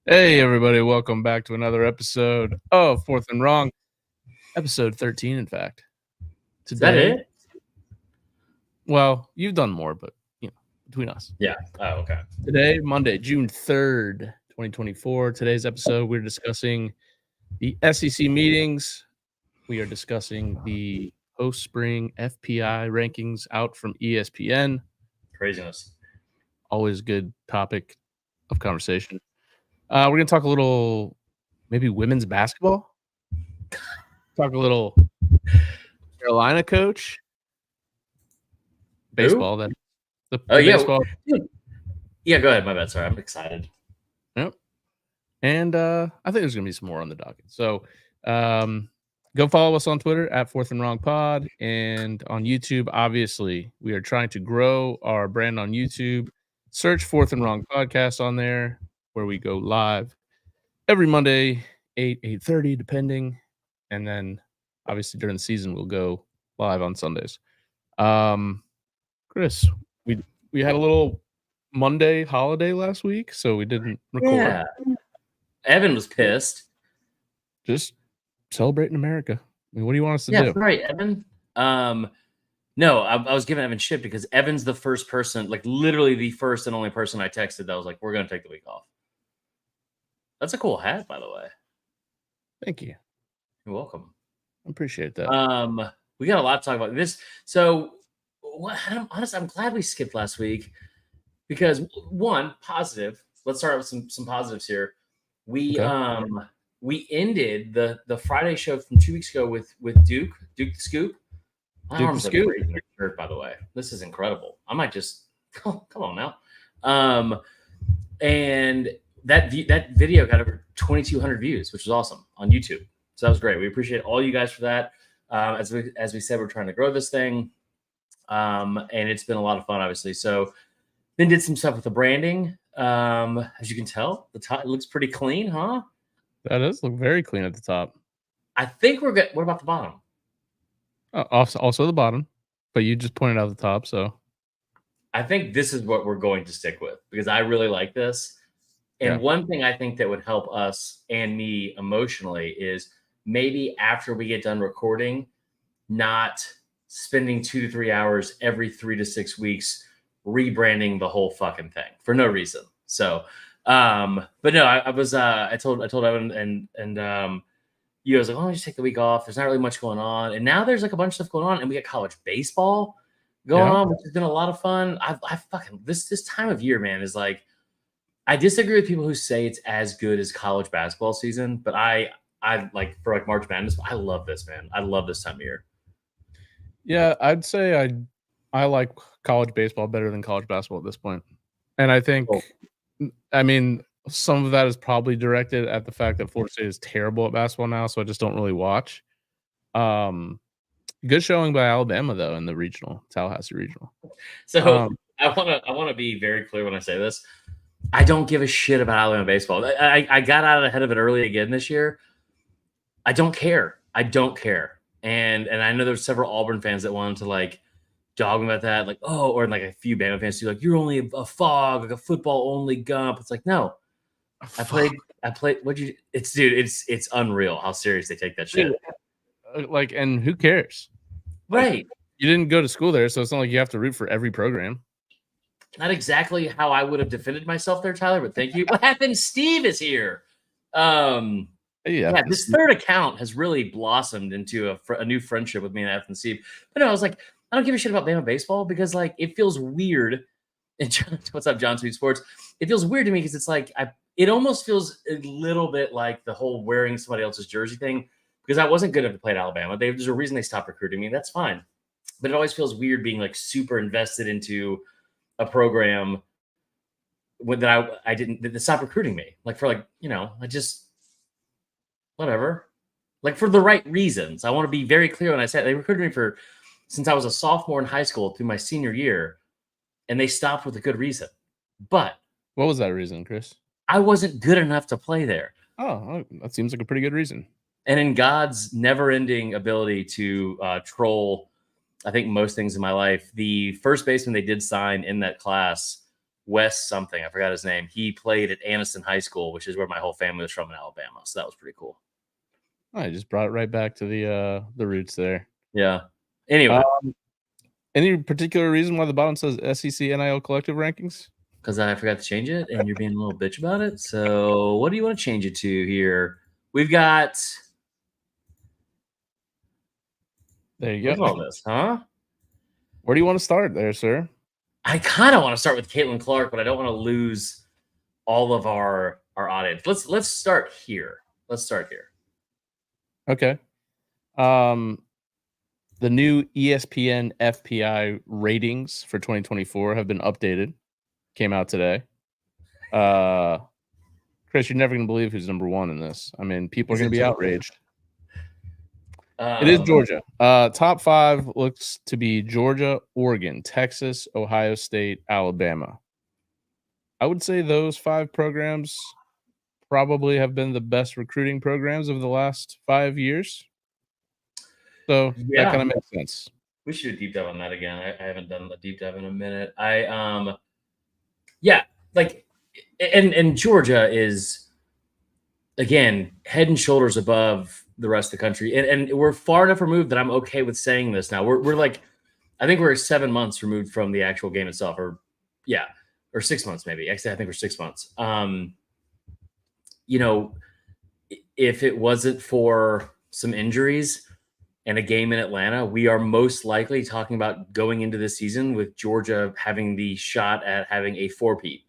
Hey, everybody. Welcome back to another episode of Fourth and Wrong. Episode 13, in fact. Today, is that it? Well, you've done more, but, between us. Yeah. Oh, okay. Today, Monday, June 3rd, 2024. Today's episode, we're discussing the SEC meetings. We are discussing the post-spring FPI rankings out from ESPN. Craziness. Always good topic of conversation. We're going to talk a little, maybe women's basketball. Talk a little Carolina coach. Baseball, then. Baseball. Yeah, go ahead. My bad. Sorry. I'm excited. Yep. And I think there's going to be some more on the docket. So go follow us on Twitter at Fourth and Wrong Pod. And on YouTube, obviously, we are trying to grow our brand on YouTube. Search Fourth and Wrong Podcast on there, where we go live every Monday, 8:30, depending. And then, obviously, during the season, we'll go live on Sundays. Chris, we had a little Monday holiday last week, so we didn't record. Yeah. Evan was pissed. Just celebrating America. I mean, what do you want us to do? Yeah, right, Evan. No, I was giving Evan shit because Evan's the first person, like literally the first and only person I texted that was like, we're going to take the week off. That's a cool hat, by the way. Thank you. You're welcome. I appreciate that. We got a lot to talk about this. So, honestly, I'm glad we skipped last week because one, positive. Let's start with some positives here. We ended the Friday show from 2 weeks ago with Duke the Scoop. Duke the Scoop. Shirt, by the way, this is incredible. I might just come on now. And that video got over 2,200 views, which was awesome on YouTube. So that was great. We appreciate all you guys for that. As we said, we're trying to grow this thing, and it's been a lot of fun, obviously. So then did some stuff with the branding. As you can tell, the top looks pretty clean, huh? That does look very clean at the top. I think we're good. What about the bottom? Also the bottom, but you just pointed out the top, so I think this is what we're going to stick with because I really like this. And one thing I think that would help us and me emotionally is maybe after we get done recording, not spending 2 to 3 hours every 3 to 6 weeks rebranding the whole fucking thing for no reason. So, but no, I told Evan and you guys like, oh, just take the week off. There's not really much going on. And now there's like a bunch of stuff going on and we got college baseball going on, which has been a lot of fun. I fucking, this time of year, man, is like, I disagree with people who say it's as good as college basketball season, but I like for like March Madness, I love this, man. I love this time of year. Yeah, I'd say I like college baseball better than college basketball at this point. And I think, I mean, some of that is probably directed at the fact that Florida State is terrible at basketball now, so I just don't really watch. Good showing by Alabama though in the regional, Tallahassee regional. So I want to be very clear when I say this. I don't give a shit about Alabama baseball. I got out ahead of it early again this year. I don't care. And I know there's several Auburn fans that wanted to like dog me about that, like, oh, or like a few Bama fans too, like you're only a fog, like a football only gump. It's like, no. I played. It's unreal how serious they take that shit. Like, and who cares? Right. You didn't go to school there, so it's not like you have to root for every program. Not exactly how I would have defended myself there, Tyler, but thank you. What happened? Steve is here. This third account has really blossomed into a new friendship with me and Ethan Steve. But no, I was like, I don't give a shit about Bama baseball because like it feels weird. And what's up, John Sweet Sports? It feels weird to me because it's like it almost feels a little bit like the whole wearing somebody else's jersey thing because I wasn't good enough to play at Alabama. There's a reason they stopped recruiting me. That's fine. but it always feels weird being like super invested into a program that I didn't that stopped recruiting me. Like for like, I just whatever. Like for the right reasons. I want to be very clear when I said they recruited me for since I was a sophomore in high school through my senior year, and they stopped with a good reason. But What was that reason, Chris? I wasn't good enough to play there. Oh, that seems like a pretty good reason. And in God's never-ending ability to troll, I think most things in my life, the first baseman they did sign in that class, Wes something, I forgot his name. He played at Anniston High School, which is where my whole family was from in Alabama. So that was pretty cool. I just brought it right back to the roots there. Yeah. Anyway, any particular reason why the bottom says SEC NIL collective rankings? because I forgot to change it, and you're being a little bitch about it. So what do you want to change it to here? We've got. There you Look go. at all this, huh? Where do you want to start there, sir? I kind of want to start with Caitlin Clark, but I don't want to lose all of our audience. Let's start here. Let's start here. Okay. The new ESPN FPI ratings for 2024 have been updated. Came out today. Chris, you're never going to believe who's number one in this. I mean, people are going to be outraged. It is Georgia. Top 5 looks to be Georgia, Oregon, Texas, Ohio State, Alabama. I would say those 5 programs probably have been the best recruiting programs of the last 5 years. So that kind of makes sense. We should do a deep dive on that again. I haven't done a deep dive in a minute. And Georgia is again head and shoulders above the rest of the country, and we're far enough removed that I'm okay with saying this now. We're like, I think we're 7 months removed from the actual game itself, or 6 months maybe. Actually, I think we're 6 months. If it wasn't for some injuries and a game in Atlanta, we are most likely talking about going into this season with Georgia having the shot at having a 4-peat.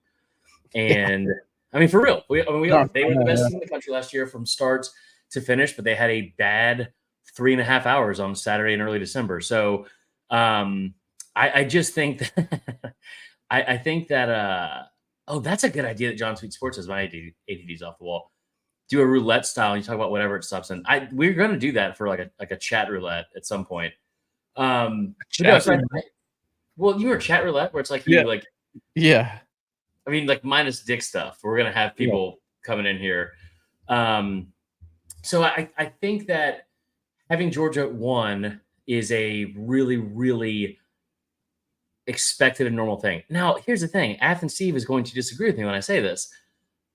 And I mean, for real, they were the best team in the country last year from start to finish, but they had a bad 3.5 hours on Saturday in early December. So I just think that I think that that's a good idea that John Sweet Sports has. My ADD's off the wall. Do a roulette style. And you talk about whatever it stops in. We're going to do that for like a chat roulette at some point. Well, you were chat roulette where it's like yeah. I mean, like minus dick stuff. We're going to have people coming in here. So I think that having Georgia at 1 is a really, really expected and normal thing. Now, here's the thing. Athens Steve is going to disagree with me when I say this.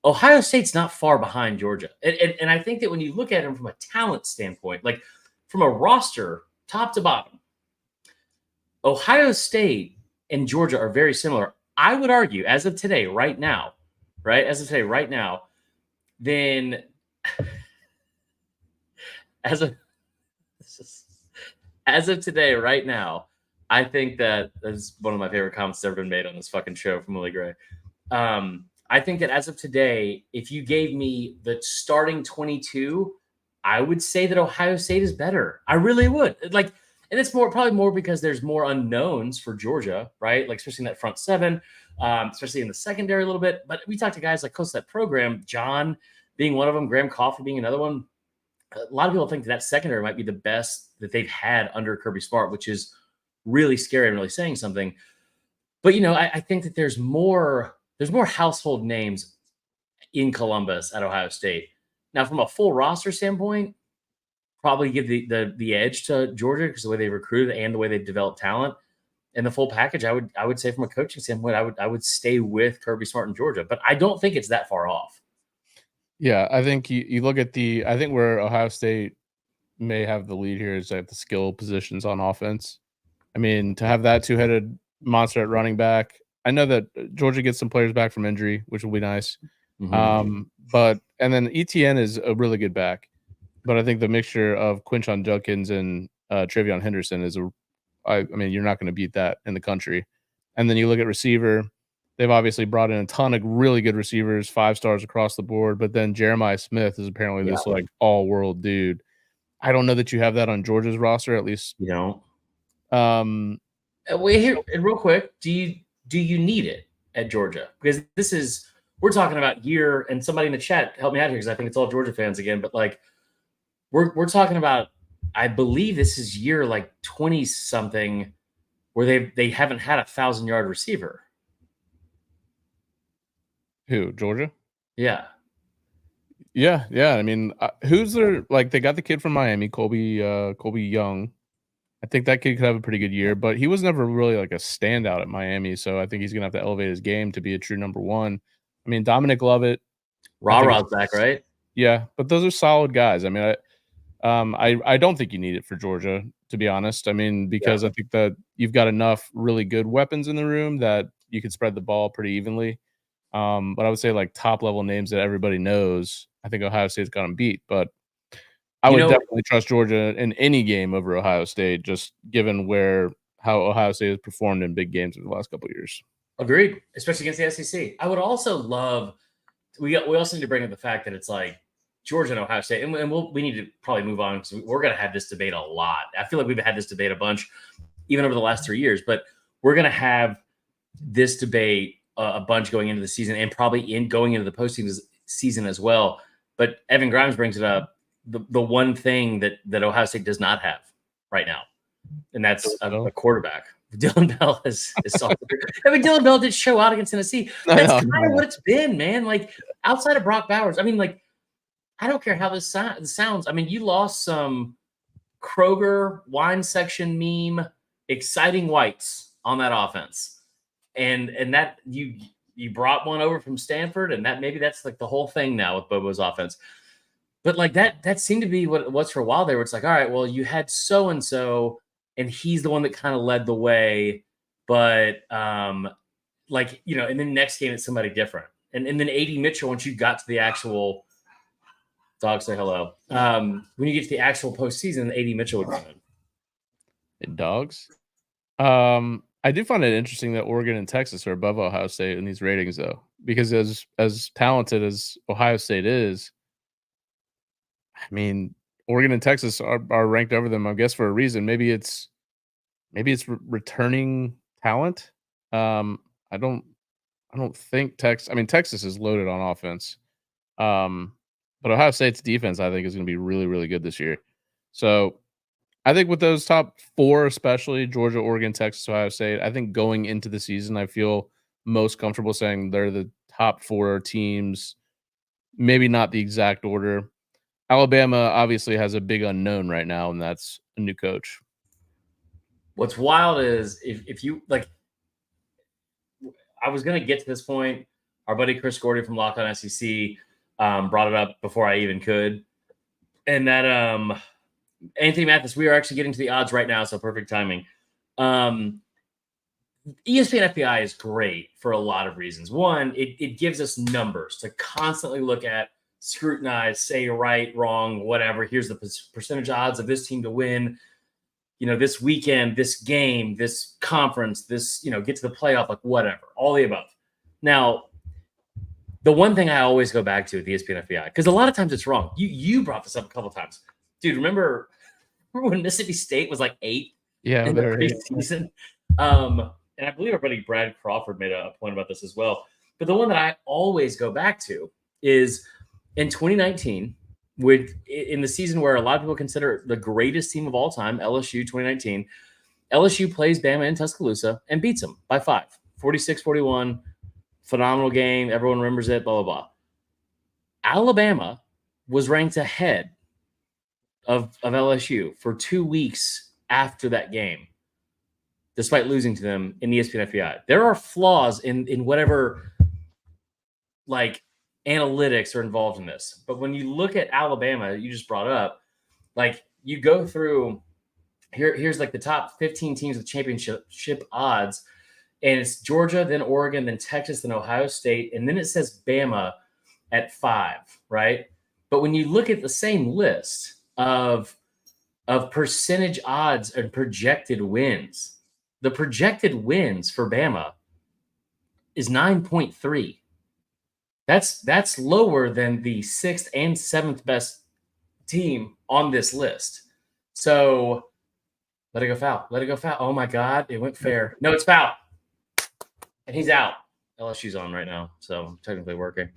Ohio State's not far behind Georgia. And I think that when you look at them from a talent standpoint, like from a roster, top to bottom, Ohio State and Georgia are very similar. I would argue, as of today, right now, then as of today, right now, I think that is one of my favorite comments that's ever been made on this fucking show from Willie Gray. I think that as of today, if you gave me the starting 22, I would say that Ohio State is better. I really would. And it's probably more because there's more unknowns for Georgia, right? Like especially in that front 7, especially in the secondary a little bit. But we talked to guys like close to that program, John being one of them, Graham Coffey being another one. A lot of people think that secondary might be the best that they've had under Kirby Smart, which is really scary and really saying something. But I think that there's more household names in Columbus at Ohio State. Now, from a full roster standpoint, probably give the edge to Georgia because the way they recruited and the way they've developed talent and the full package. I would say from a coaching standpoint, I would stay with Kirby Smart in Georgia, but I don't think it's that far off. Yeah, I think you look at I think where Ohio State may have the lead here is at the skill positions on offense. I mean, to have that 2-headed monster at running back, I know that Georgia gets some players back from injury, which will be nice. Mm-hmm. And then ETN is a really good back, but I think the mixture of Quinshon Judkins and Travion Henderson is I mean, you're not going to beat that in the country. And then you look at receiver. They've obviously brought in a ton of really good receivers, 5 stars across the board. But then Jeremiah Smith is apparently this all-world dude. I don't know that you have that on Georgia's roster, at least. You know, Wait here, real quick. Do you need it at Georgia? Because we're talking about year, and somebody in the chat help me out here because I think it's all Georgia fans again. But like, we're talking about, I believe this is year like 20 something where they haven't had a 1,000-yard receiver. Who, Georgia? Yeah. Yeah. I mean, who's their, like, they got the kid from Miami, Colby Young. I think that kid could have a pretty good year, but he was never really like a standout at Miami. So I think he's gonna have to elevate his game to be a true number one. I mean, Dominic Lovett, I think Ra-Ra's back, right? yeah, but those are solid guys. I mean, I don't think you need it for Georgia, to be honest. I mean, because I think that you've got enough really good weapons in the room that you could spread the ball pretty evenly. But I would say like top level names that everybody knows, I think Ohio State's got them beat. But I would definitely trust Georgia in any game over Ohio State, just given how Ohio State has performed in big games in the last couple of years. Agreed, especially against the SEC. I would also love we also need to bring up the fact that it's like Georgia and Ohio State, and we need to probably move on because we're going to have this debate a lot. I feel like we've had this debate a bunch, even over the last 3 years, but we're going to have this debate a bunch going into the season and probably going into the postseason season as well. But Evan Grimes brings it up. The one thing that Ohio State does not have right now, and that's a quarterback. Dylan Bell is solid. I mean, Dylan Bell did show out against Tennessee. That's kind of what it's been, man. Like, outside of Brock Bowers, I mean, like, I don't care how this sounds. I mean, you lost some Kroger wine section meme, exciting whites on that offense, and that you brought one over from Stanford, and that's like the whole thing now with Bobo's offense. But like that seemed to be what it was for a while there, where it's like, all right, well, you had so and so, and he's the one that kind of led the way, but like, you know, and then next game it's somebody different, and then AD Mitchell, once you got to the actual dogs say hello, when you get to the actual postseason, AD Mitchell would come in. Dogs. I do find it interesting that Oregon and Texas are above Ohio State in these ratings, though, because as talented as Ohio State is, I mean, Oregon and Texas are ranked over them, I guess, for a reason. Maybe it's returning talent. I don't think Texas. I mean, Texas is loaded on offense, but Ohio State's defense, I think, is going to be really, really good this year. So I think with those top four, especially Georgia, Oregon, Texas, Ohio State, I think going into the season, I feel most comfortable saying they're the top four teams. Maybe not the exact order. Alabama obviously has a big unknown right now, and that's a new coach. What's wild is if you like, I was going to get to this point. Our buddy Chris Gordy from Locked On SEC brought it up before I even could. And that Anthony Mathis, we are actually getting to the odds right now, so perfect timing. ESPN FPI is great for a lot of reasons. One, it gives us numbers to constantly look at, scrutinize, say right, wrong, whatever. Here's the percentage odds of this team to win, you know, this weekend, this game, this conference, this, you know, get to the playoff, like whatever, all the above. Now, the one thing I always go back to with ESPN FPI, because a lot of times it's wrong. You brought this up a couple of times. Dude, remember when Mississippi State was like 8 in the preseason? And I believe our buddy Brad Crawford made a point about this as well. But the one that I always go back to is in 2019, in the season where a lot of people consider the greatest team of all time, LSU 2019, LSU plays Bama in Tuscaloosa and beats them by 5, 46-41. Phenomenal game. Everyone remembers it, blah, blah, blah. Alabama was ranked ahead of LSU for 2 weeks after that game, despite losing to them in the ESPN FPI. There are flaws in whatever like analytics are involved in this. But when you look at Alabama, you just brought up, like you go through here's like the top 15 teams with championship odds. And it's Georgia, then Oregon, then Texas, then Ohio State. And then it says Bama at 5, right? But when you look at the same list of percentage odds and projected wins, the projected wins for Bama is 9.3. That's lower than the 6th and 7th best team on this list. So Let it go foul. Let it go foul. Oh my God, it went fair. No, it's foul, and he's out. LSU's on right now, so I'm technically working.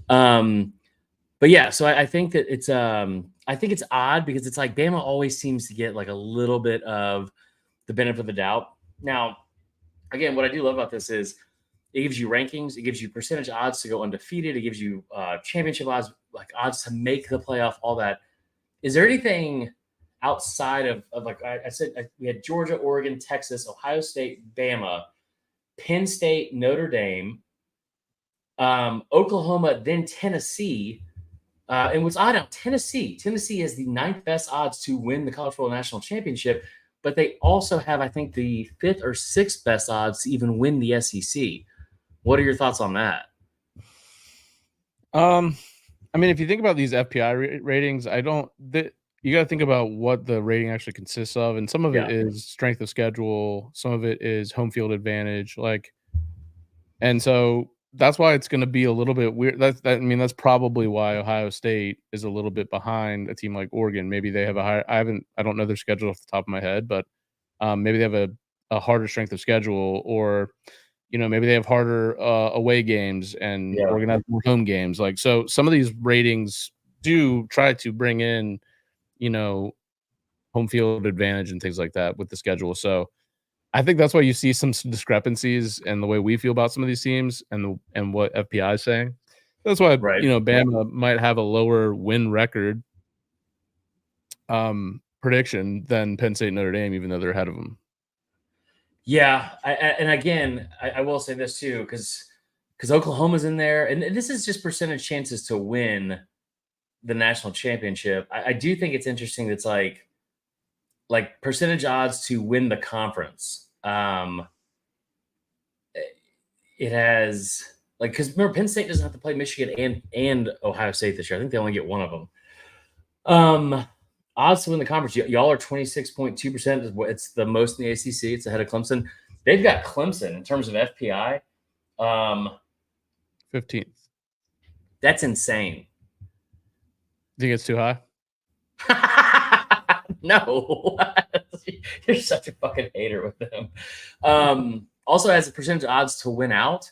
But yeah, so I think that it's I think it's odd because it's like Bama always seems to get like a little bit of the benefit of the doubt. Now, again, what I do love about this is it gives you rankings, it gives you percentage odds to go undefeated, it gives you championship odds, like odds to make the playoff, all that. Is there anything outside of like I said, we had Georgia, Oregon, Texas, Ohio State, Bama, Penn State, Notre Dame, Oklahoma, then Tennessee. And what's odd now, Tennessee has the ninth best odds to win the college football national championship, but they also have, I think, the fifth or sixth best odds to even win the SEC. What are your thoughts on that? I mean, if you think about these FPI ratings, you got to think about what the rating actually consists of, and some of it is strength of schedule, some of it is home field advantage, and so that's why it's going to be a little bit weird. I mean, that's probably why Ohio State is a little bit behind a team like Oregon. Maybe they have a higher. I don't know their schedule off the top of my head, but maybe they have a harder strength of schedule, or maybe they have harder away games and organize more home games. Like, so some of these ratings do try to bring in, home field advantage and things like that with the schedule. So I think that's why you see some discrepancies in the way we feel about some of these teams and what FPI is saying. That's why, Bama might have a lower win record prediction than Penn State and Notre Dame, even though they're ahead of them. Yeah, and again, I will say this too, because Oklahoma's in there, and this is just percentage chances to win the national championship. I do think it's interesting. That's like percentage odds to win the conference. It has because remember, Penn State doesn't have to play Michigan and Ohio State this year. I think they only get one of them. Odds to win the conference, y'all are 26.2%. It's the most in the ACC. It's ahead of Clemson. They've got Clemson in terms of FPI. 15th. That's insane. Think it's too high? No. You're such a fucking hater with them. Also has a percentage odds to win out.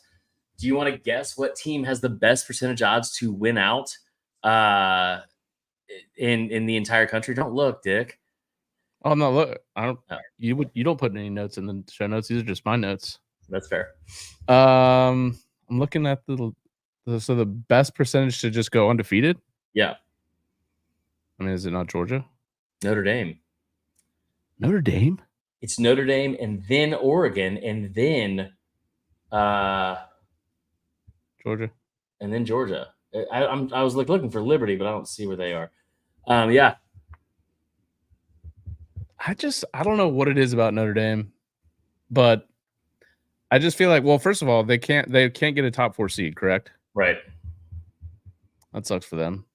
Do you want to guess what team has the best percentage odds to win out in the entire country? Don't look, Dick. Oh, no, look. I don't. You don't put any notes in the show notes. These are just my notes. That's fair. I'm looking at the best percentage to just go undefeated. Yeah. I mean, is it not Georgia? Notre Dame. Notre Dame? It's Notre Dame and then Oregon and then Georgia. And then Georgia. I was looking for Liberty, but I don't see where they are. Yeah. I don't know what it is about Notre Dame, but I just feel like, well, first of all, they can't get a top 4 seed, correct? Right. That sucks for them.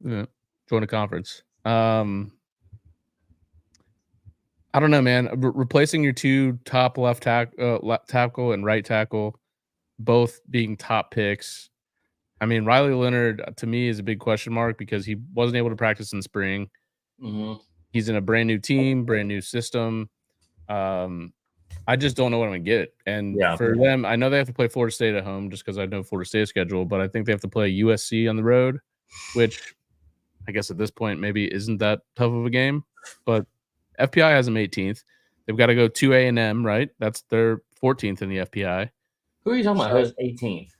Yeah. Join a conference. I don't know, man. Replacing your two top left tackle and right tackle, both being top picks. I mean, Riley Leonard to me is a big question mark because he wasn't able to practice in spring. Mm-hmm. He's in a brand new team, brand new system. I just don't know what I'm gonna get. And for them, I know they have to play Florida State at home just because I know Florida State's schedule, but I think they have to play USC on the road, which I guess at this point maybe isn't that tough of a game. But FPI has them 18th. They've got to go to A&M, right? That's their 14th in the FPI. Who are you talking about? Who's 18th?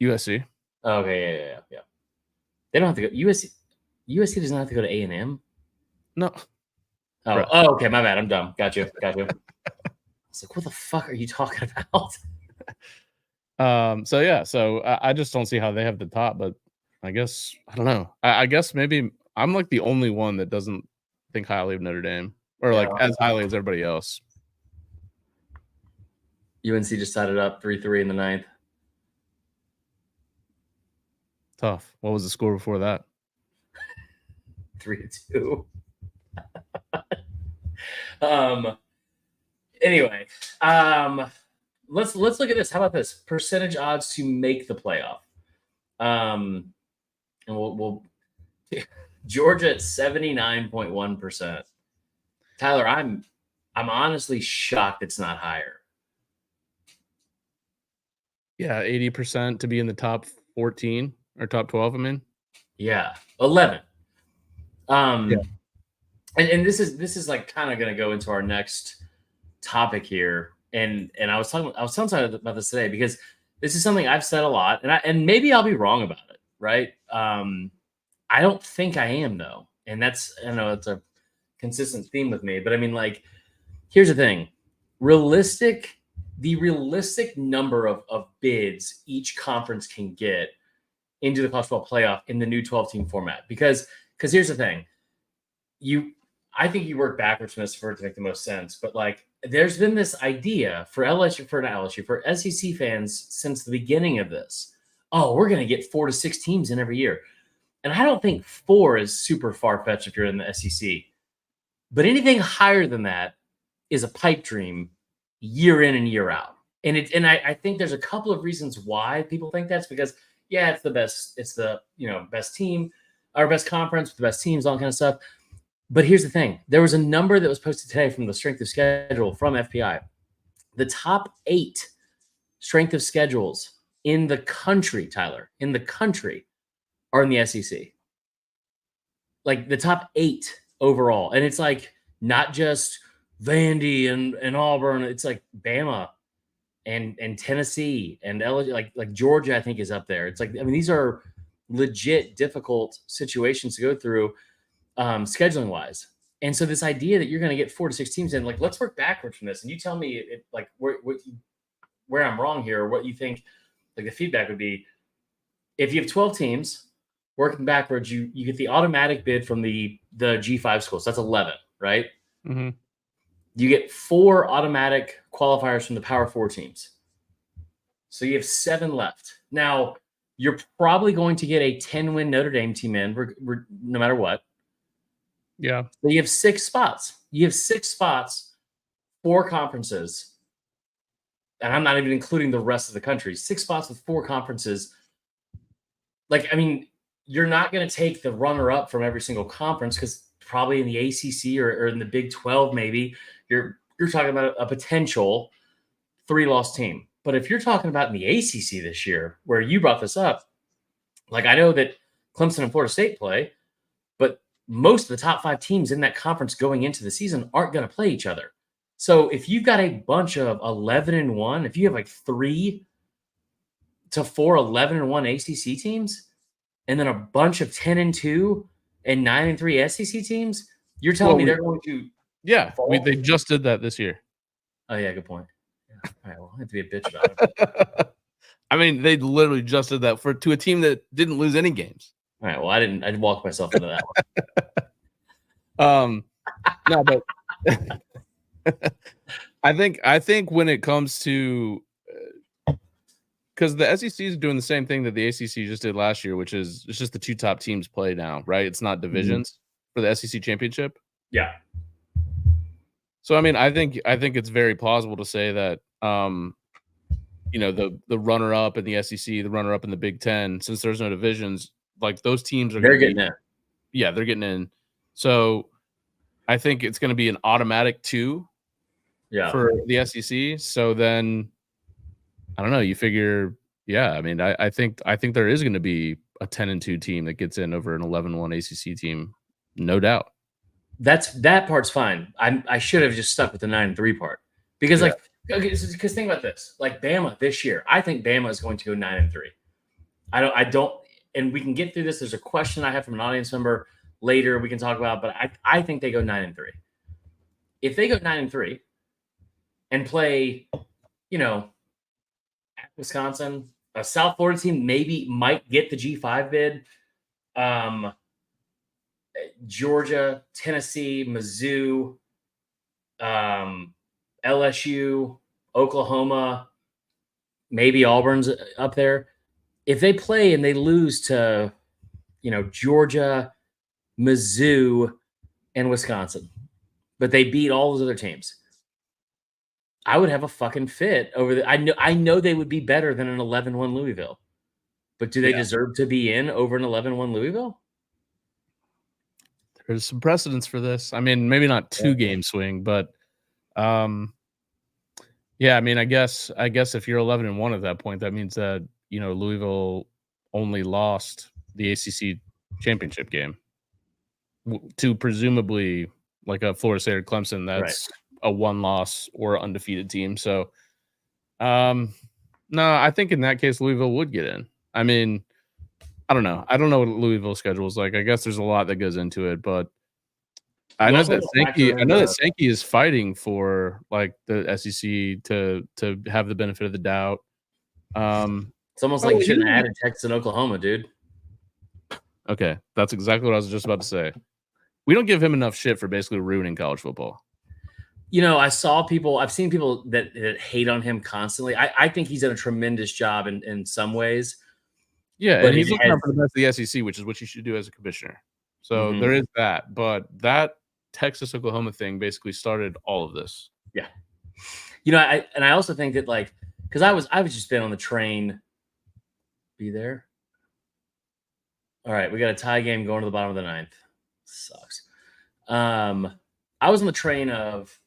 USC. Okay, yeah. They don't have to go. USC does not have to go to A&M. No. Oh, okay. My bad. I'm dumb. Got you. I was like, what the fuck are you talking about? So I just don't see how they have the top, but I guess I don't know. I guess maybe I'm like the only one that doesn't think highly of Notre Dame, or like as highly as everybody else. UNC just tied it up 3-3 in the 9th. Tough. What was the score before that? 3-2. Anyway, let's look at this. How about this? Percentage odds to make the playoff. And we'll Georgia at 79.1%. Tyler, I'm honestly shocked it's not higher. Yeah, 80% to be in the top 14 or top 12, I mean. Yeah, 11. Yeah. And this is like kind of going to go into our next topic here. And I was telling somebody about this today because this is something I've said a lot, and maybe I'll be wrong about it, right? I don't think I am though, and that's, I know it's a consistent theme with me, but I mean, like, here's the thing: the realistic number of bids each conference can get into the college football playoff in the new 12-team format. Because here's the thing: I think you work backwards from this for it to make the most sense. But like, there's been this idea for for SEC fans since the beginning of this. Oh, we're going to get 4 to 6 teams in every year. And I don't think 4 is super far-fetched if you're in the SEC. But anything higher than that is a pipe dream year in and year out. And I think there's a couple of reasons why people think that's because, yeah, it's the best, it's the, best team, our best conference with the best teams, all that kind of stuff. But here's the thing. There was a number that was posted today from the strength of schedule from FPI. The top 8 strength of schedules in the country, Tyler, in the country, are in the SEC. Like the top 8 overall. And it's like not just Vandy and Auburn. It's like Bama and Tennessee and LSU, like Georgia, I think, is up there. It's like, I mean, these are legit difficult situations to go through, scheduling wise. And so this idea that you're going to get 4 to 6 teams in, like, let's work backwards from this. And you tell me where I'm wrong here, or what you think, like, the feedback would be. If you have 12 teams working backwards, you get the automatic bid from the G5 schools. That's 11, right? Mm-hmm. You get 4 automatic qualifiers from the Power 4 teams. So you have 7 left. Now, you're probably going to get a 10-win Notre Dame team in, no matter what. Yeah. So you have 6 spots. You have 6 spots, 4 conferences. And I'm not even including the rest of the country. 6 spots with 4 conferences. Like, I mean, you're not going to take the runner-up from every single conference, because probably in the ACC or in the Big 12, maybe you're talking about a potential 3-loss team. But if you're talking about in the ACC this year, where you brought this up, like, I know that Clemson and Florida State play, but most of the top 5 teams in that conference going into the season aren't going to play each other. So if you've got a bunch of 11-1, if you have like 3 to 4 11-1 ACC teams, and then a bunch of 10-2 and 9-3 SEC teams, you're telling me they're going to? Yeah, they just did that this year. Oh yeah, good point. Yeah. All right, well, I have to be a bitch about it. I mean, they literally just did that to a team that didn't lose any games. All right, well, I walked myself into that one. No, but I think when it comes to, because the SEC is doing the same thing that the ACC just did last year, which is it's just the 2 top teams play now, right? It's not divisions for the SEC championship. Yeah. So I mean, I think it's very plausible to say that, the runner up in the SEC, the runner up in the Big Ten, since there's no divisions, like those teams are getting in. Yeah, they're getting in. So I think it's going to be an automatic 2 for the SEC. So then, I don't know. You figure, yeah. I mean, I think there is going to be a 10-2 team that gets in over an 11-1 ACC team, no doubt. That part's fine. I should have just stuck with the 9-3 part, because because think about this. Like Bama this year, I think Bama is going to go 9-3. I don't, and we can get through this. There's a question I have from an audience member later we can talk about, but I think they go 9-3. If they go 9-3 and play, at Wisconsin, a South Florida team might get the G5 bid. Georgia, Tennessee, Mizzou, LSU, Oklahoma, maybe Auburn's up there. If they play and they lose to, Georgia, Mizzou, and Wisconsin, but they beat all those other teams, I would have a fucking fit over the. I know they would be better than an 11-1 Louisville, but do they deserve to be in over an 11-1 Louisville? there's some precedence for this. I mean, maybe not 2-game swing, but, um, yeah, I mean, I guess if you're 11-1 at that point, that means that, Louisville only lost the ACC championship game to presumably like a Florida State or Clemson Right. that's a one-loss or undefeated team. So, no, I think in that case, Louisville would get in. I mean, I don't know. I don't know what Louisville's schedule is like. I guess there's a lot that goes into it, but I You know also that have to factor in Sankey is fighting for, like, the SEC to have the benefit of the doubt. It's almost like Oh, you shouldn't have he added Texas and Oklahoma, dude. okay, that's exactly what I was just about to say. We don't give him enough shit for basically ruining college football. I've seen people that hate on him constantly. I think he's done a tremendous job in some ways. Yeah, But and he's it looking has out for the best of the SEC, which is what you should do as a commissioner. So Mhm. there is that, but that Texas Oklahoma thing basically started all of this. Yeah. I also think that, like, because I was just been on the train. Be there. All right, we got a tie game going to the bottom of the ninth. Sucks. I was on the train of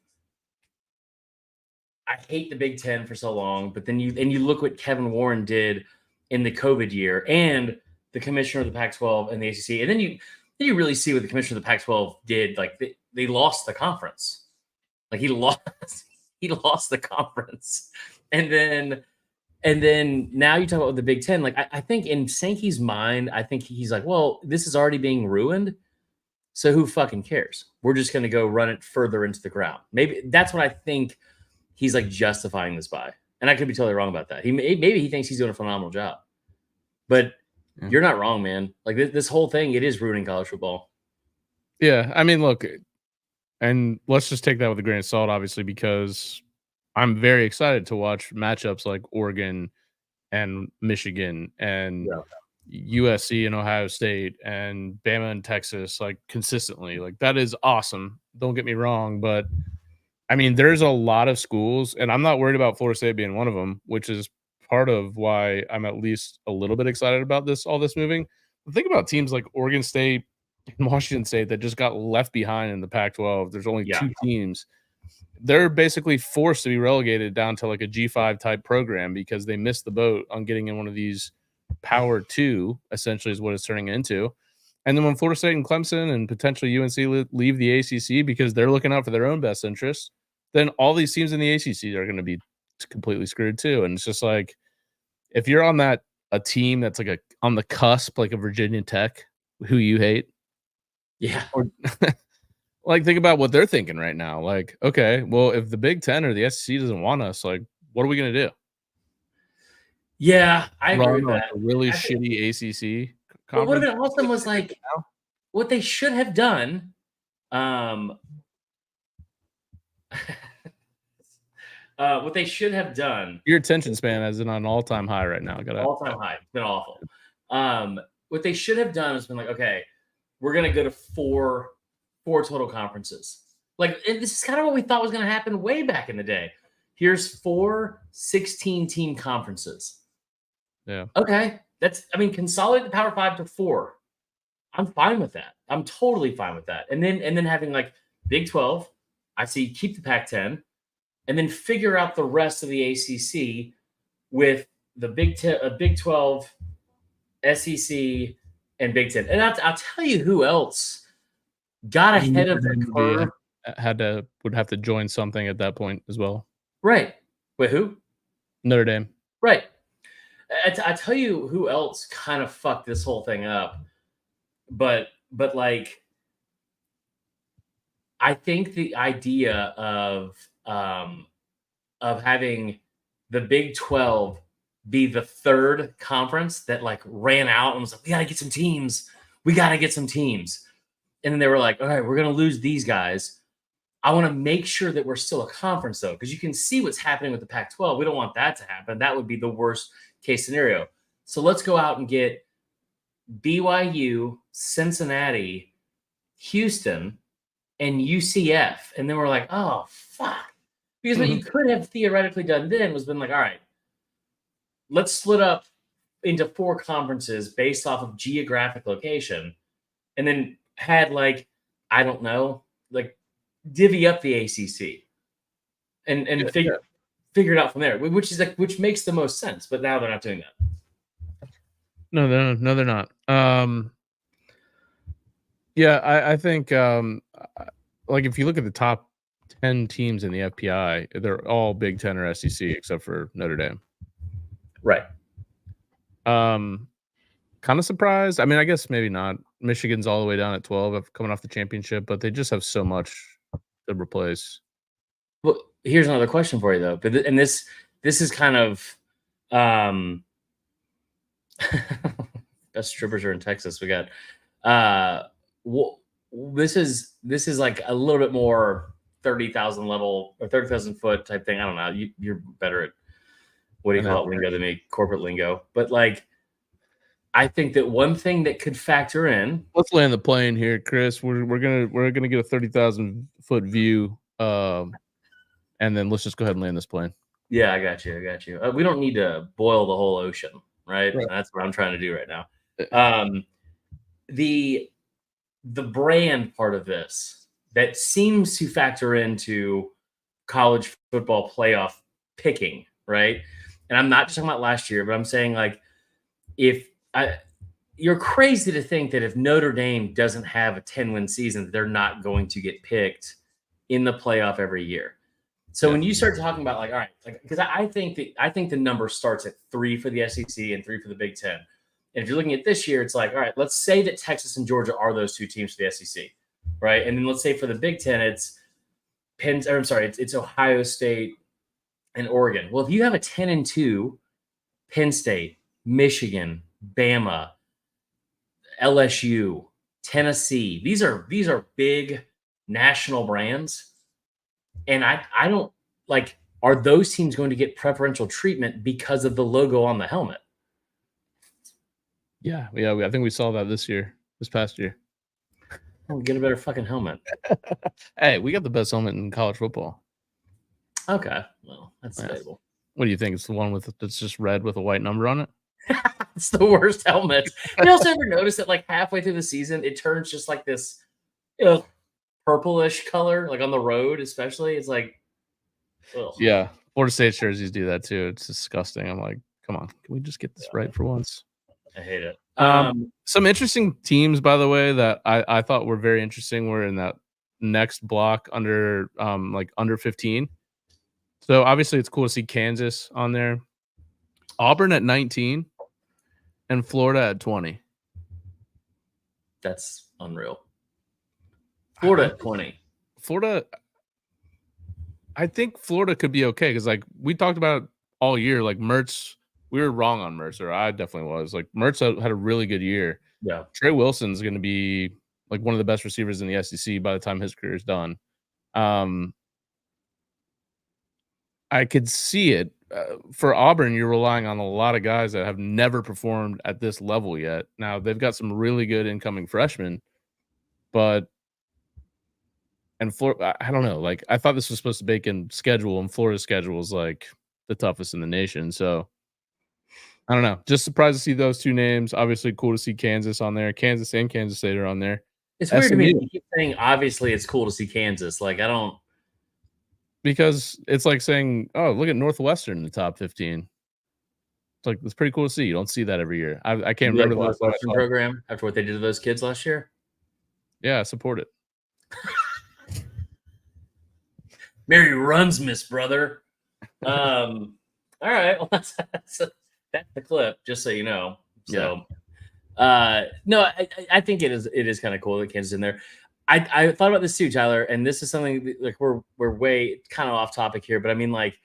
I hate the Big Ten for so long, but then you look what Kevin Warren did in the COVID year, and the commissioner of the Pac-12 and the ACC, and then you really see what the commissioner of the Pac-12 did. Like they lost the conference. Like he lost the conference, and then now you talk about the Big Ten. Like I think in Sankey's mind, I think he's like, well, this is already being ruined. So who fucking cares? We're just going to go run it further into the ground. Maybe that's what I think he's like justifying this by. And I could be totally wrong about that. Maybe he thinks he's doing a phenomenal job. But you're not wrong, man. Like this whole thing, it is ruining college football. Yeah, I mean, look, and let's just take that with a grain of salt, obviously, because I'm very excited to watch matchups like Oregon and Michigan and USC and Ohio State and Bama and Texas, like, consistently. Like, that is awesome. Don't get me wrong, but I mean, there's a lot of schools, and I'm not worried about Florida State being one of them, which is part of why I'm at least a little bit excited about all this moving. Think about teams like Oregon State and Washington State that just got left behind in the Pac-12. There's only 2 teams. They're basically forced to be relegated down to like a G5 type program because they missed the boat on getting in one of these Power 2, essentially is what it's turning into. And then when Florida State and Clemson and potentially UNC leave the ACC because they're looking out for their own best interests, then all these teams in the ACC are going to be completely screwed too. And it's just like, if you're on a team that's like on the cusp, like a Virginia Tech, who you hate, or like, think about what they're thinking right now. Like, okay, well, if the Big Ten or the SEC doesn't want us, like, what are we going to do? Yeah, I agree with Like that. a really shitty ACC But what conference. have been awesome was like what they should have done. What they should have done. Your attention span is in an all-time high right now. All-time high. It's been awful. What they should have done is been like, okay, we're gonna go to four total conferences. Like, and this is kind of what we thought was gonna happen way back in the day. Here's 4 16-team conferences. Yeah. Okay. Consolidate the Power 5 to 4. I'm fine with that. I'm totally fine with that. And then having like Big 12, I see keep the Pac-10, and then figure out the rest of the ACC with the Big 12, SEC, and Big 10. And I'll tell you who else got ahead of the curve. Would have to join something at that point as well. Right. Wait, who? Notre Dame. Right. I tell you who else kind of fucked this whole thing up. But like, I think the idea of having the Big 12 be the third conference that like ran out and was like, we got to get some teams. We got to get some teams. And then they were like, all right, we're going to lose these guys. I want to make sure that we're still a conference, though, because you can see what's happening with the Pac-12. We don't want that to happen. That would be the worst case scenario. So let's go out and get BYU, Cincinnati, Houston, and UCF. And then we're like, oh, fuck. Because what you could have theoretically done then was been like, all right, let's split up into 4 conferences based off of geographic location, and then had like I don't know. Like, divvy up the ACC and figure it out from there, which makes the most sense. But now they're not doing that. No, they're not. Yeah, I think like if you look at the top 10 teams in the FPI, they're all Big Ten or SEC except for Notre Dame. Right. Kind of surprised. I mean, I guess maybe not. Michigan's all the way down at 12 coming off the championship, but they just have so much to replace. Well, here's another question for you though. But this is kind of best strippers are in Texas. We got this is like a little bit more 30,000 level or 30,000 foot type thing. I don't know. You're better at what do you call it lingo than me, corporate lingo. But like, I think that one thing that could factor in. Let's land the plane here, Chris. We're gonna get a 30,000 foot view, and then let's just go ahead and land this plane. Yeah, I got you. We don't need to boil the whole ocean, right? That's what I'm trying to do right now. The brand part of this that seems to factor into college football playoff picking, right? And I'm not just talking about last year, but I'm saying like you're crazy to think that if Notre Dame doesn't have a 10-win season, they're not going to get picked in the playoff every year. So when you start talking about like, all right, like, because I think the number starts at 3 for the SEC and 3 for the Big Ten. And if you're looking at this year, it's like, all right, let's say that Texas and Georgia are those 2 teams for the SEC, right? And then let's say for the Big Ten, it's it's Ohio State and Oregon. Well, if you have a 10-2, Penn State, Michigan, Bama, LSU, Tennessee, these are big national brands. And I don't like, are those teams going to get preferential treatment because of the logo on the helmet? Yeah. I think we saw that this past year. Well, get a better fucking helmet. Hey, we got the best helmet in college football. Okay, well, that's debatable. What do you think? It's the one that's just red with a white number on it? It's the worst helmet. You also ever notice that like halfway through the season, it turns just like this, purplish color, like on the road, especially. It's like, ugh. Yeah, Florida State jerseys do that too. It's disgusting. I'm like, come on, can we just get this right for once? I hate it. Some interesting teams, by the way, that I thought were very interesting were in that next block under under 15. So obviously it's cool to see Kansas on there, Auburn at 19, and Florida at 20. That's unreal. Florida at 20. Florida, I think Florida could be okay because like we talked about all year, like Mertz, we were wrong on Mertz, or I definitely was. Like Mertz had a really good year. Yeah, Trey Wilson's going to be like one of the best receivers in the SEC by the time his career is done. I could see it. For Auburn, you're relying on a lot of guys that have never performed at this level yet. Now, they've got some really good incoming freshmen, but Florida, I don't know. Like, I thought this was supposed to bake in schedule, and Florida's schedule is like the toughest in the nation. So, I don't know. Just surprised to see those 2 names. Obviously, cool to see Kansas on there. Kansas and Kansas State are on there. It's weird to me. You keep saying, obviously, it's cool to see Kansas. Like, I don't. Because it's like saying, oh, look at Northwestern in the top 15. It's like, it's pretty cool to see. You don't see that every year. I can't remember the Northwestern program after what they did to those kids last year. Yeah, I support it. Mary runs, Miss Brother. All right. Well, that's the clip, just so you know. So, no, I think it is kind of cool that Kansas is in there. I thought about this too, Tyler, and this is something like we're way kind of off topic here, but I mean, like,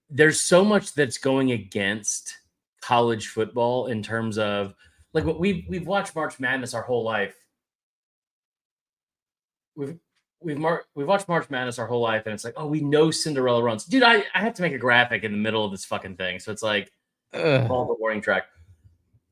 there's so much that's going against college football in terms of like what we've watched March Madness our whole life. We've watched March Madness our whole life, and it's like, oh, we know Cinderella runs. Dude, I have to make a graphic in the middle of this fucking thing, so it's like all the warning track.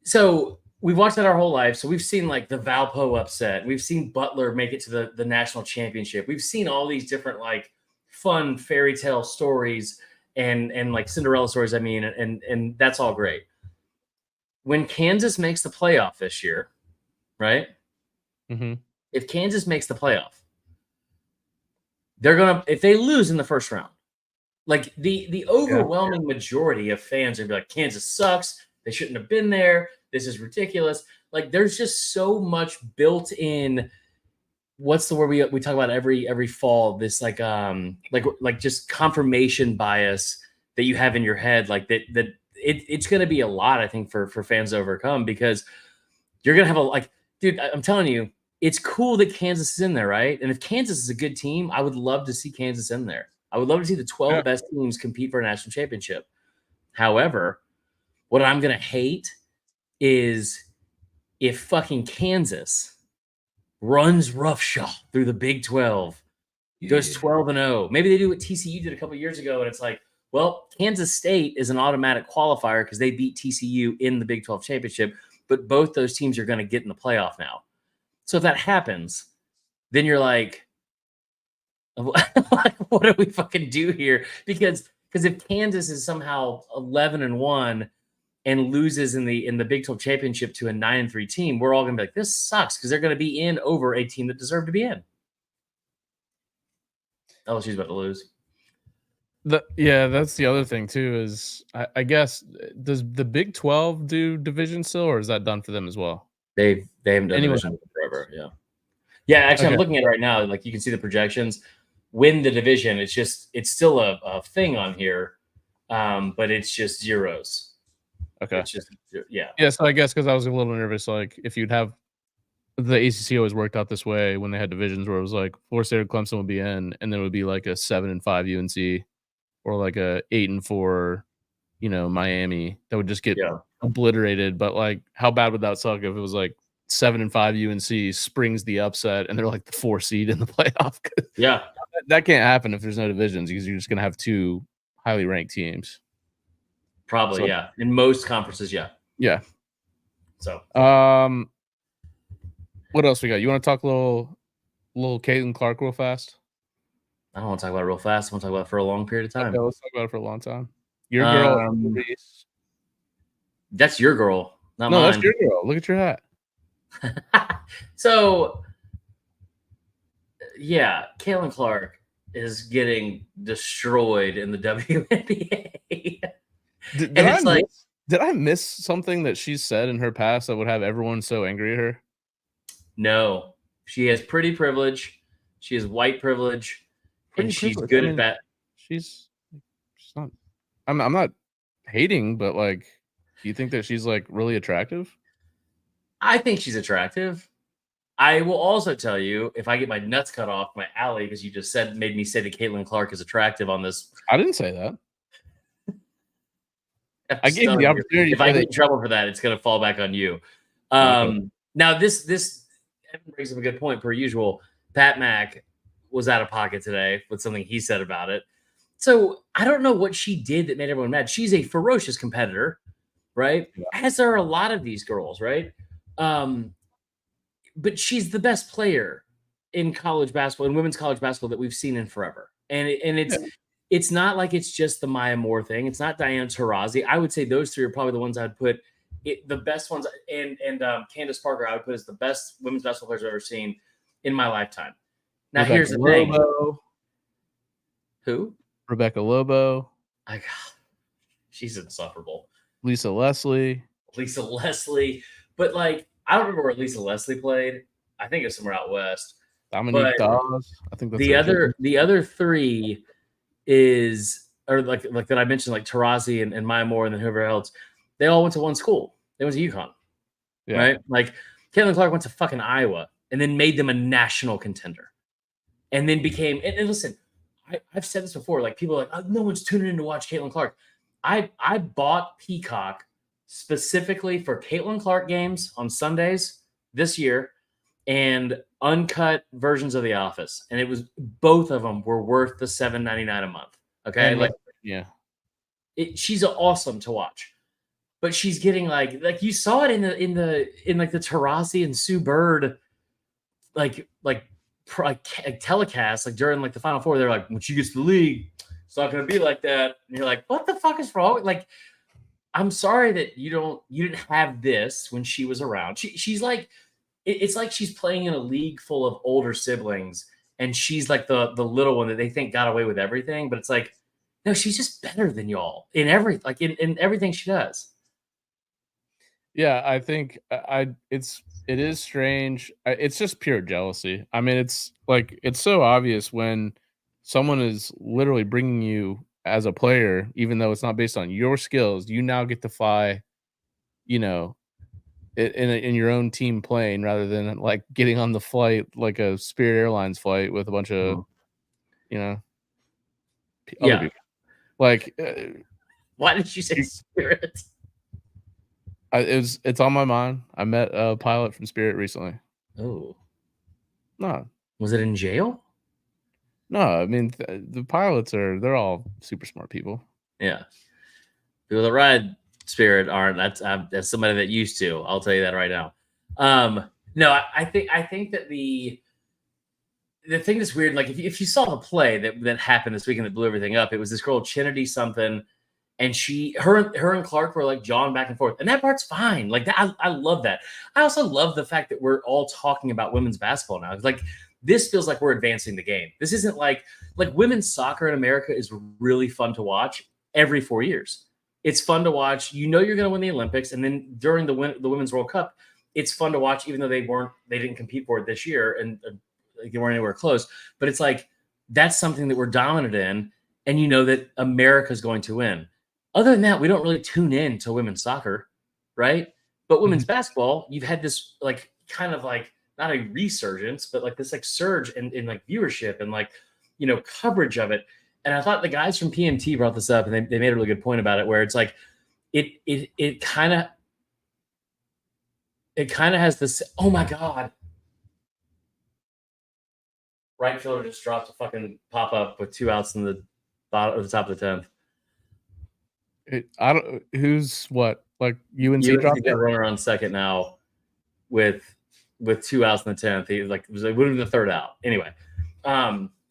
So we've watched that our whole life. So we've seen like the Valpo upset. We've seen Butler make it to the national championship. We've seen all these different like fun fairy tale stories and like Cinderella stories. I mean, and that's all great. When Kansas makes the playoff this year, right? Mm-hmm. if Kansas makes the playoff, they're gonna, if they lose in the first round, like the overwhelming majority of fans are gonna be like, Kansas sucks. They shouldn't have been there. This is ridiculous. Like there's just so much built in. What's the word we talk about every fall? This like just confirmation bias that you have in your head, like it's going to be a lot, I think, for fans to overcome, because you're going to have dude, I'm telling you, it's cool that Kansas is in there, right? And if Kansas is a good team, I would love to see Kansas in there. I would love to see the 12 best teams compete for a national championship. However, what I'm going to hate is if fucking Kansas runs roughshod through the Big 12, goes 12-0. Maybe they do what TCU did a couple years ago, and it's like, well, Kansas State is an automatic qualifier because they beat TCU in the Big 12 championship, but both those teams are going to get in the playoff now. So if that happens, then you're like, what do we fucking do here? Because if Kansas is somehow 11-1 and loses in the Big 12 championship to a 9-3 team, we're all gonna be like, this sucks, because they're gonna be in over a team that deserved to be in. LSU's about to lose. That's the other thing too, is I guess, does the Big 12 do division still, or is that done for them as well? They haven't done division forever. Yeah. Actually, okay. I'm looking at it right now. Like you can see the projections. Win the division. It's still a thing on here, but it's just zeros. Okay. It's just Yeah. So I guess because I was a little nervous, like if you'd have the ACC always worked out this way when they had divisions where it was like Florida State or Clemson would be in, and then it would be like a 7-5 UNC or like a 8-4, Miami that would just get obliterated. But like, how bad would that suck if it was like 7-5 UNC springs the upset and they're like the 4 seed in the playoff? Yeah, that can't happen if there's no divisions, because you're just gonna have 2 highly ranked teams. Probably, yeah. In most conferences, yeah. Yeah. So, what else we got? You want to talk a little Caitlin Clark real fast? I don't want to talk about it real fast. I want to talk about it for a long period of time. Okay, let's talk about it for a long time. Your girl, Reese. That's your girl, not mine. No, that's your girl. Look at your hat. So, yeah, Caitlin Clark is getting destroyed in the WNBA. Did I miss something that she said in her past that would have everyone so angry at her? No, she has pretty privilege. She has white privilege, and she's good at that. She's not. I'm not hating, but like, do you think that she's like really attractive? I think she's attractive. I will also tell you, if I get my nuts cut off my alley, because you just made me say that Caitlin Clark is attractive on this. I didn't say that. I gave you the opportunity. If I get in trouble for that, it's going to fall back on you. Okay. Now, this brings up a good point, per usual. Pat Mack was out of pocket today with something he said about it. So I don't know what she did that made everyone mad. She's a ferocious competitor, right? Yeah. As are a lot of these girls, right? But she's the best player in college basketball, in women's college basketball, that we've seen in forever. And it's not like it's just the Maya Moore thing. It's not Diana Taurasi. I would say those 3 are probably the ones I'd put the best ones. And Candace Parker, I would put as the best women's basketball players I've ever seen in my lifetime. Now, Rebecca here's the thing. Who? Rebecca Lobo. She's insufferable. Lisa Leslie. But like, I don't remember where Lisa Leslie played. I think it's somewhere out west. Dominique Dawes. I think that's the other 3 are like that I mentioned, like Taurasi and Maya Moore, and then whoever else. They all went to one school. They went to UConn, right? Like Caitlin Clark went to fucking Iowa and then made them a national contender, and then became. And listen, I've said this before. Like, people are like, oh, no one's tuning in to watch Caitlin Clark. I bought Peacock specifically for Caitlin Clark games on Sundays this year, and uncut versions of The Office, and it was, both of them were worth the $7.99 a month. Okay, like, yeah, she's awesome to watch, but she's getting like you saw it in like the Taurasi and Sue Bird like telecast, like during like the Final Four. They're like, when she gets to the league, it's not going to be like that, and you're like, what the fuck is wrong? Like, I'm sorry that you didn't have this when she was around. She's like, it's like she's playing in a league full of older siblings, and she's like the little one that they think got away with everything. But it's like, no, she's just better than y'all in in everything she does. Yeah, I think it is strange. It's just pure jealousy. I mean, it's like it's so obvious when someone is literally bringing you as a player, even though it's not based on your skills. You now get to fly, you know, in your own team plane rather than like getting on the flight like a Spirit Airlines flight with a bunch of Mhm. you know other Yeah. people. Like Why did you say Spirit? it's on my mind. I met a pilot from Spirit recently. Oh, No, was it in jail? no, I mean the pilots they're all super smart people. Yeah. People that ride Spirit aren't. That's somebody that used to. I'll tell you that right now. No, I think that the thing that's weird, like if you saw the play that happened this weekend that blew everything up, it was this girl Chinity something, and her and Clark were like jawing back and forth, and that part's fine. Like that, I love that. I also love the fact that we're all talking about women's basketball now. It's like this feels like we're advancing the game. This isn't like women's soccer in America is really fun to watch every 4 years. It's fun to watch. You know you're going to win the Olympics, and then during the Women's World Cup, it's fun to watch, even though they didn't compete for it this year, and like, they weren't anywhere close. But it's like that's something that we're dominant in, and you know that America's going to win. Other than that, we don't really tune in to women's soccer, right? But women's Mhm. basketball, you've had this like kind of like not a resurgence, but like this like surge in like viewership and like coverage of it. And I thought the guys from PMT brought this up, and they made a really good point about it, where it's like it kind of has this. Oh my god! Right fielder just dropped a fucking pop up with 2 outs in the bottom of the top of the 10th. I don't who's what like UNC UNC dropped got a it. runner on second now with 2 outs in the 10th. He like it would have been the third out. Anyway,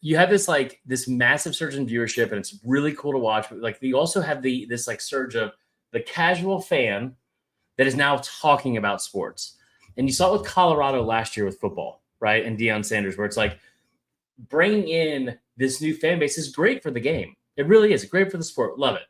you have this massive surge in viewership, and it's really cool to watch. But like you also have this like surge of the casual fan that is now talking about sports. And you saw it with Colorado last year with football, right? And Deion Sanders, where it's like bringing in this new fan base is great for the game. It really is great for the sport. Love it.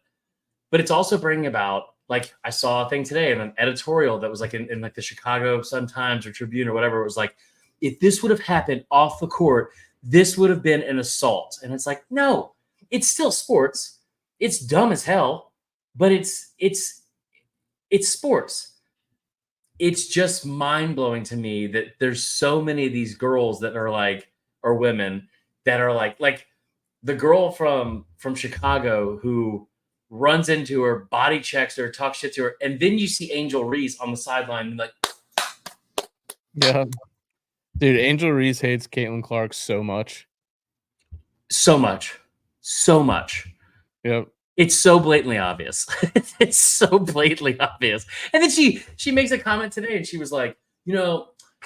But it's also bringing about, like, I saw a thing today in an editorial that was like in like the Chicago Sun-Times or Tribune or whatever. It was like, if this would have happened off the court, this would have been an assault. And it's like, no, it's still sports. It's dumb as hell, but it's sports. It's just mind blowing to me that there's so many of these girls that are like, or women that are like the girl from Chicago who runs into her, body checks her, talks shit to her, and then you see Angel Reese on the sideline and like, Yeah, dude, Angel Reese hates Caitlin Clark so much. so much, so much. Yep. It's so blatantly obvious. It's so blatantly obvious. And then she makes a comment today, and she was like,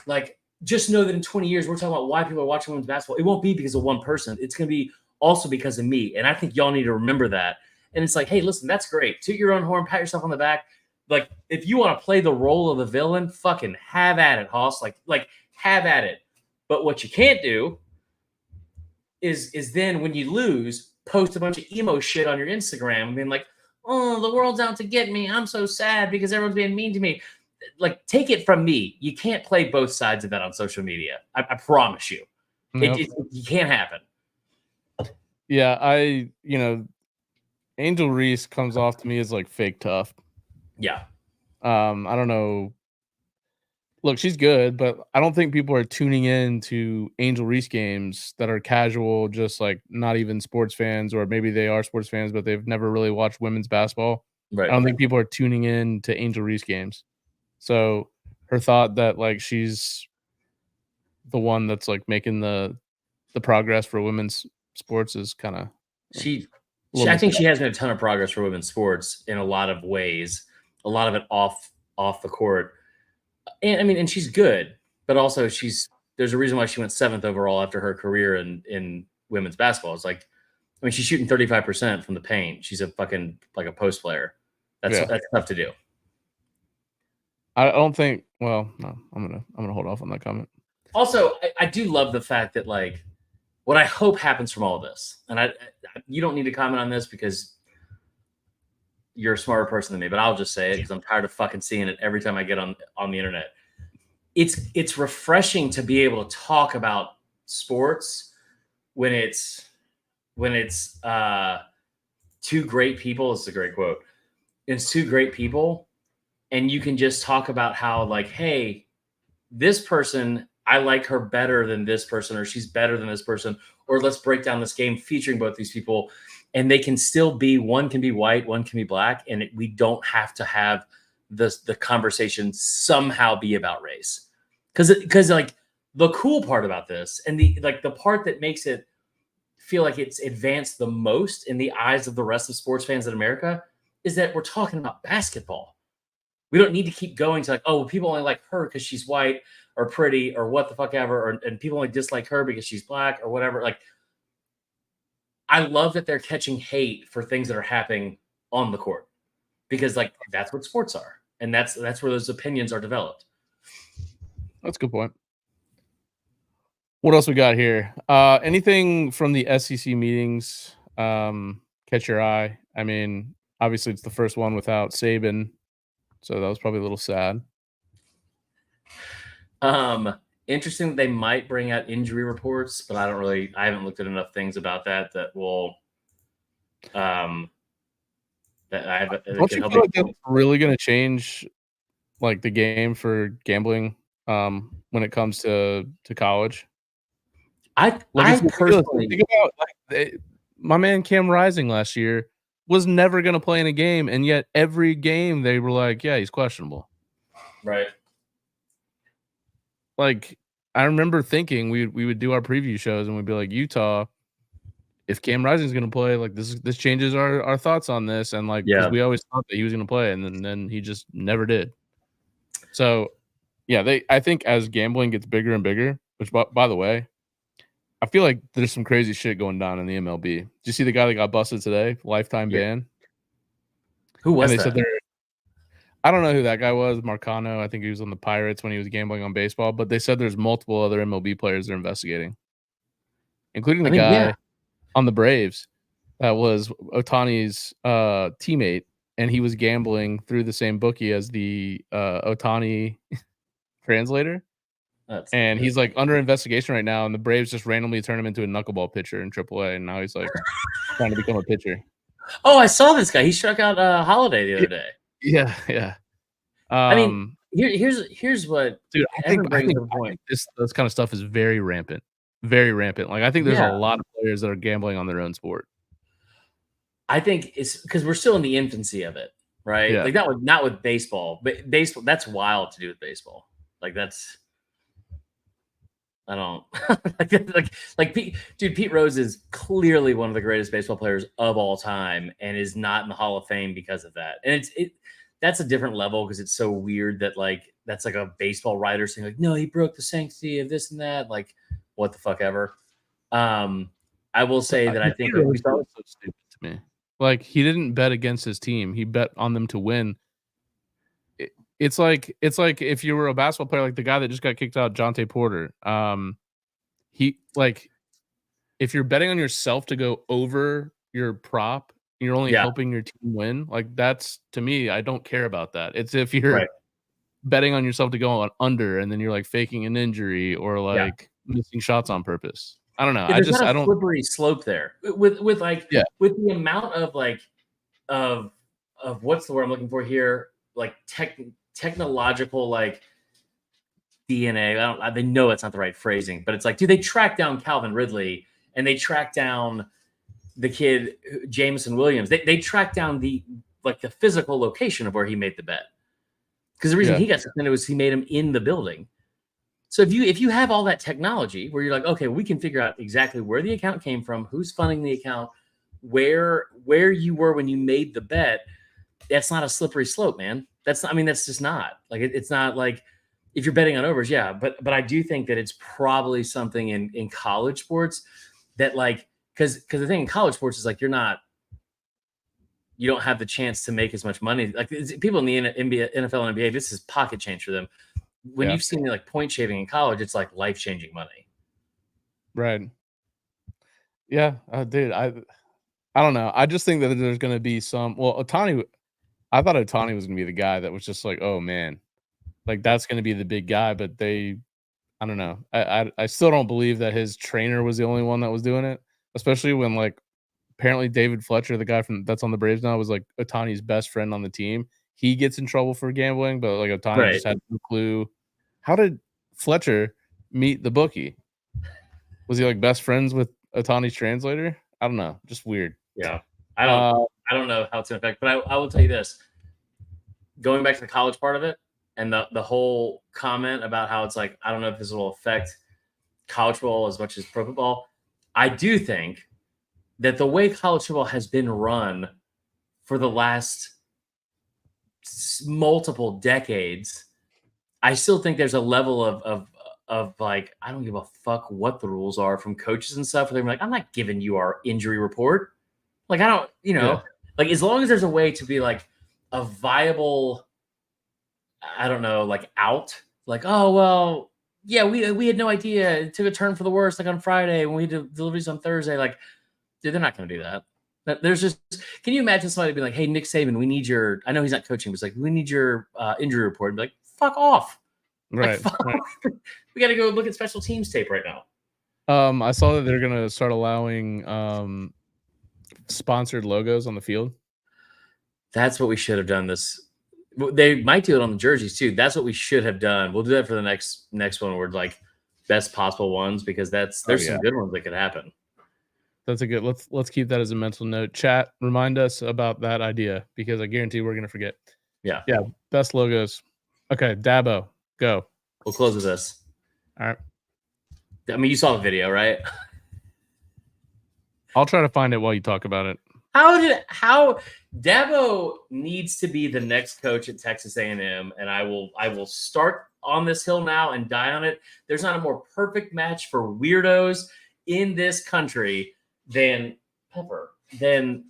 like just know that in 20 years we're talking about why people are watching women's basketball. It won't be because of one person. It's going to be also because of me. And I think y'all need to remember that. And it's like, hey, listen, that's great. Toot your own horn, pat yourself on the back. Like, if you want to play the role of the villain, fucking have at it, Hoss. Like have at it. But what you can't do is then when you lose, post a bunch of emo shit on your Instagram and being like, oh, the world's out to get me. I'm so sad because everyone's being mean to me. Like, take it from me. You can't play both sides of that on social media. I promise you. Yep. It can't happen. Yeah, Angel Reese comes off to me as like fake tough. Yeah. I don't know. Look, she's good, but I don't think people are tuning in to Angel Reese games that are casual, just like not even sports fans, or maybe they are sports fans, but they've never really watched women's basketball. Right. I don't think people are tuning in to Angel Reese games. So her thought that like she's the one that's like making the progress for women's sports is kind of I think she has made a ton of progress for women's sports in a lot of ways, a lot of it off the court. And I mean, and she's good, but also there's a reason why she went 7th overall after her career in women's basketball. It's like, I mean, she's shooting 35% from the paint. She's a fucking like a post player. That's tough to do. I don't think Well, no, I'm gonna hold off on that comment. Also, I do love the fact that like what I hope happens from all this, and you don't need to comment on this because you're a smarter person than me, but I'll just say it because I'm tired of fucking seeing it every time I get on the internet. It's refreshing to be able to talk about sports when it's two great people. This is a great quote. It's two great people, and you can just talk about how like, hey, this person, I like her better than this person, or she's better than this person, or let's break down this game featuring both these people, and they can still be, one can be white, one can be black, and we don't have to have the conversation somehow be about race, because like the cool part about this, and the part that makes it feel like it's advanced the most in the eyes of the rest of sports fans in America, is that we're talking about basketball. We don't need to keep going to like, oh, people only like her because she's white or pretty or what the fuck ever, and people only dislike her because she's black or whatever. Like, I love that they're catching hate for things that are happening on the court, because like that's what sports are, and that's where those opinions are developed. That's a good point. What else we got here? Anything from the SEC meetings catch your eye? I mean, obviously it's the first one without Saban, so that was probably a little sad. Interesting that they might bring out injury reports, but I haven't looked at enough things about that will that Don't you feel like that's really gonna change like the game for gambling when it comes to college? I Like, it's ridiculous. personally Think about like my man Cam Rising last year was never gonna play in a game, and yet every game they were like, "Yeah, he's questionable." right. Like, I remember thinking we would do our preview shows and we'd be like, Utah, if Cam Rising's gonna play, like this changes our thoughts on this, and like because Yeah. we always thought that he was gonna play, and then he just never did. So, yeah, I think as gambling gets bigger and bigger, which by the way, I feel like there's some crazy shit going down in the MLB. Did you see the guy that got busted today? Lifetime Yeah. ban. Who And was they that? said I don't know who that guy was, Marcano. I think he was on the Pirates when he was gambling on baseball, but they said there's multiple other MLB players they're investigating, including the Yeah. guy on the Braves that was Otani's teammate, and he was gambling through the same bookie as the Otani translator. And he's like under investigation right now, and the Braves just randomly turned him into a knuckleball pitcher in AAA, and now he's like trying to become a pitcher. Oh, I saw this guy. He struck out Holiday the other day. Yeah, yeah. I mean, here's what, dude, I think this kind of stuff is very rampant, very rampant. Like, I think there's a lot of players that are gambling on their own sport. I think it's because we're still in the infancy of it, right? Yeah. Like not with baseball, but baseball, that's wild to do with baseball. Like that's, I don't Pete Rose is clearly one of the greatest baseball players of all time and is not in the Hall of Fame because of that. And that's a different level because it's so weird that like that's like a baseball writer saying like, no, he broke the sanctity of this and that. Like, what the fuck ever. I will say that I think like, that was so stupid to me. Like, he didn't bet against his team; he bet on them to win. It's like if you were a basketball player, like the guy that just got kicked out, Jonte Porter. He like if you're betting on yourself to go over your prop, you're only helping your team win. Like, that's, to me, I don't care about that. It's if you're betting on yourself to go on under, and then you're like faking an injury or like missing shots on purpose. I don't know. I don't slippery slope there with the amount of like of what's the word I'm looking for here, like technological like DNA. They know it's not the right phrasing, but it's like, do they track down Calvin Ridley and they track down the kid Jameson Williams? They track down the physical location of where he made the bet, because the reason he got suspended was he made him in the building. So if you have all that technology where you're like, okay, we can figure out exactly where the account came from, who's funding the account, where you were when you made the bet, that's not a slippery slope, man. That's just not like it's not like if you're betting on overs, but I do think that it's probably something in college sports that like because the thing in college sports is like you don't have the chance to make as much money. Like people in the NBA, NFL and NBA, this is pocket change for them. when you've seen like point shaving in college, it's like life-changing money. Right. Yeah, dude, I don't know. I just think that there's gonna be some Ohtani I thought Ohtani was gonna be the guy that was just like, "Oh, man." Like, that's gonna be the big guy, but I don't know. I still don't believe that his trainer was the only one that was doing it, especially when, like, apparently David Fletcher, the guy that's on the Braves now, was, like, Ohtani's best friend on the team. He gets in trouble for gambling, but, like, Ohtani Right. just had no clue. How did Fletcher meet the bookie? Was he, like, best friends with Ohtani's translator? I don't know, just weird. Yeah. I don't know how it's gonna affect, but I will tell you this. Going back to the college part of it and the whole comment about how it's like, I don't know if this will affect college football as much as pro football. I do think that the way college football has been run for the last multiple decades, I still think there's a level of like, I don't give a fuck what the rules are from coaches and stuff. Where they're like, I'm not giving you our injury report. Like, I don't, like as long as there's a way to be like a viable, I don't know, like out, like, oh, well, yeah, we had no idea. It took a turn for the worse, like on Friday when we did deliveries on Thursday. Like, dude, they're not going to do that. There's just, can you imagine somebody being like, hey, Nick Saban, we need your, I know he's not coaching, but it's like, we need your injury report. And be like, fuck off. Right. Like, right. We got to go look at special teams tape right now. I saw that they're gonna start allowing sponsored logos on the field. That's what we should have done this. They might do it on the jerseys too. That's what we should have done. We'll do that for the next one. We're like best possible ones because there's some good ones that could happen. That's a good. Let's keep that as a mental note. Chat, remind us about that idea because I guarantee we're gonna forget. Yeah. Best logos. Okay, Dabo, go. We'll close with this. All right. I mean, you saw the video, right? I'll try to find it while you talk about it. How Dabo needs to be the next coach at Texas A&M, and I will start on this hill now and die on it. There's not a more perfect match for weirdos in this country than Pepper. Than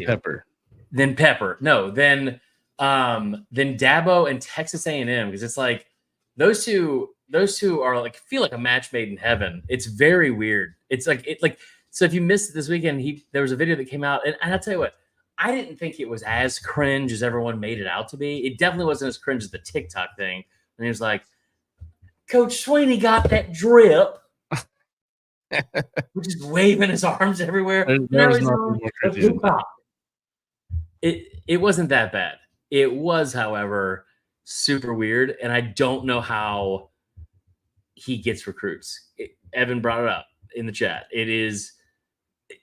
Pepper. Than Pepper. No, than Dabo and Texas A&M, because it's like those two are like feel like a match made in heaven. It's very weird. It's like so if you missed it this weekend, there was a video that came out, and I'll tell you what, I didn't think it was as cringe as everyone made it out to be. It definitely wasn't as cringe as the TikTok thing. And he was like, Coach Sweeney got that drip, which is waving his arms everywhere. It wasn't that bad. It was, however, super weird, and I don't know how he gets recruits. Evan brought it up in the chat. It is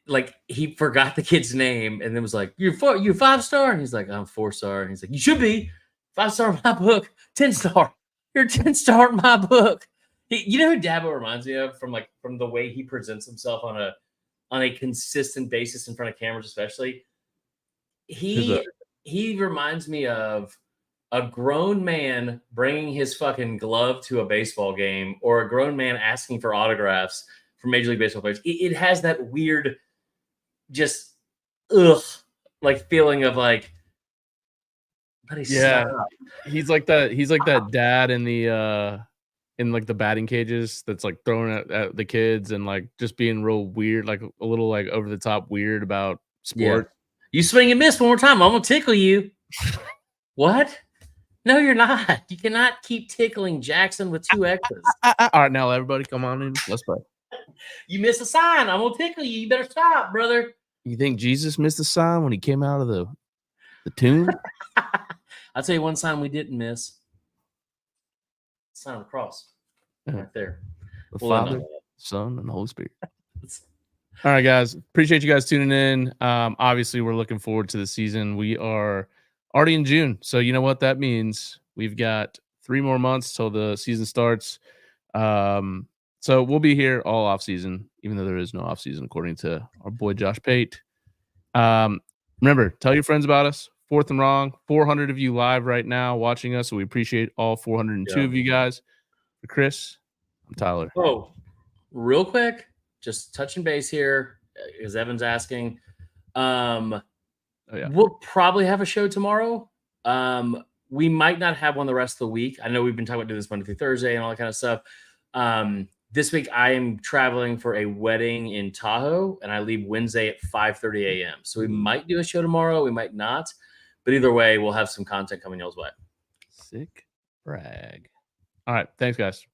like he forgot the kid's name and then was like, "You're 5-star," and he's like, "I'm 4-star," and he's like, "You should be 5-star in my book, 10-star. You're 10-star in my book." You know who Dabo reminds me of from the way he presents himself on a consistent basis in front of cameras, especially. He reminds me of a grown man bringing his fucking glove to a baseball game, or a grown man asking for autographs from Major League Baseball players. It has that weird, just like feeling of like, buddy, stop. He's like that dad in the in like the batting cages that's like throwing at the kids and like just being real weird, like a little like over the top weird about sport. You swing and miss one more time, I'm gonna tickle you. What? No, you're not. You cannot keep tickling Jackson with 2 X's. All right, now everybody, come on in. Let's play. You missed a sign. I'm gonna tickle you. You better stop, brother. You think Jesus missed a sign when he came out of the tomb? I'll tell you one sign we didn't miss. Sign of the cross. Right there. The Father, Son, and the Holy Spirit. All right, guys. Appreciate you guys tuning in. Obviously, we're looking forward to the season. We are already in June. So you know what that means. We've got 3 more months till the season starts. So we'll be here all off season, even though there is no off season, according to our boy Josh Pate. Remember, tell your friends about us. 4th and Wrong. 400 of you live right now watching us. So we appreciate all 402 of you guys. For Chris, I'm Tyler. Oh, real quick, just touching base here, because Evan's asking. We'll probably have a show tomorrow. we might not have one the rest of the week. I know we've been talking about doing this Monday through Thursday and all that kind of stuff. This week I am traveling for a wedding in Tahoe, and I leave Wednesday at 5:30 a.m. So we might do a show tomorrow. We might not. But either way, we'll have some content coming y'all's way. Sick brag. All right. Thanks, guys.